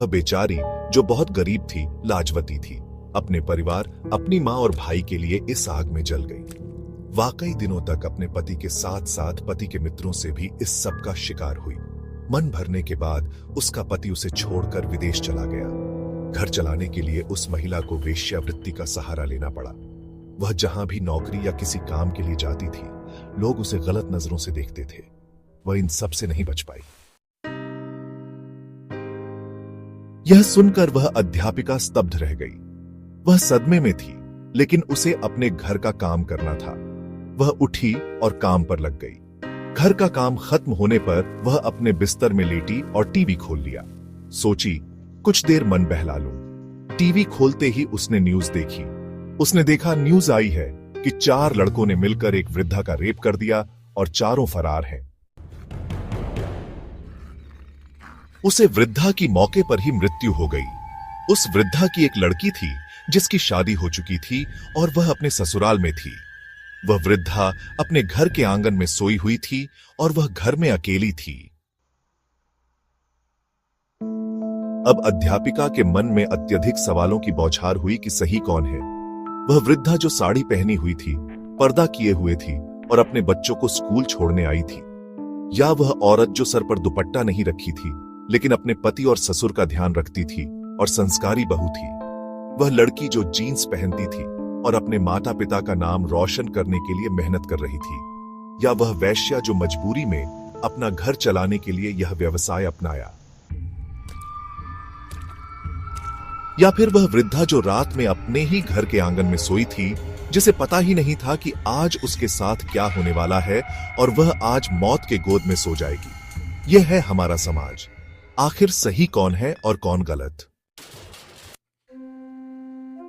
वह बेचारी जो बहुत गरीब थी, लाजवती थी, अपने परिवार, अपनी माँ और भाई के लिए इस आग में जल गई। वाकई दिनों तक अपने पति के साथ साथ पति के मित्रों से भी इस सब का शिकार हुई। मन भरने के बाद उसका पति उसे छोड़कर विदेश चला गया। घर चलाने के लिए उस महिला को वेश्यावृत्ति का सहारा लेना पड़ा। वह जहां भी नौकरी या किसी काम के लिए जाती थी, लोग उसे गलत नजरों से देखते थे। वह इन सब से नहीं बच पाई। यह सुनकर वह अध्यापिका स्तब्ध रह गई। वह सदमे में थी, लेकिन उसे अपने घर का काम करना था। वह उठी और काम पर लग गई। घर का काम खत्म होने पर वह अपने बिस्तर में लेटी और टीवी खोल लिया। सोची, कुछ देर मन बहला लूं। टीवी खोलते ही उसने न्यूज देखी। उसने देखा, न्यूज आई है कि 4 लड़कों ने मिलकर एक वृद्धा का रेप कर दिया और चारों फरार हैं। उसे वृद्धा की मौके पर ही मृत्यु हो गई। उस वृद्धा की एक लड़की थी जिसकी शादी हो चुकी थी और वह अपने ससुराल में थी। वह वृद्धा अपने घर के आंगन में सोई हुई थी और वह घर में अकेली थी। अब अध्यापिका के मन में अत्यधिक सवालों की बौछार हुई कि सही कौन है। वह वृद्धा जो साड़ी पहनी हुई थी, पर्दा किए हुए थी और अपने बच्चों को स्कूल छोड़ने आई थी, या वह औरत जो सर पर दुपट्टा नहीं रखी थी लेकिन अपने पति और ससुर का ध्यान रखती थी और संस्कारी बहू थी। वह लड़की जो जीन्स पहनती थी और अपने माता पिता का नाम रोशन करने के लिए मेहनत कर रही थी, या वह वैश्या जो मजबूरी में अपना घर चलाने के लिए यह व्यवसाय अपनाया, या फिर वह वृद्धा जो रात में अपने ही घर के आंगन में सोई थी, जिसे पता ही नहीं था कि आज उसके साथ क्या होने वाला है और वह आज मौत के गोद में सो जाएगी। यह है हमारा समाज। आखिर सही कौन है और कौन गलत?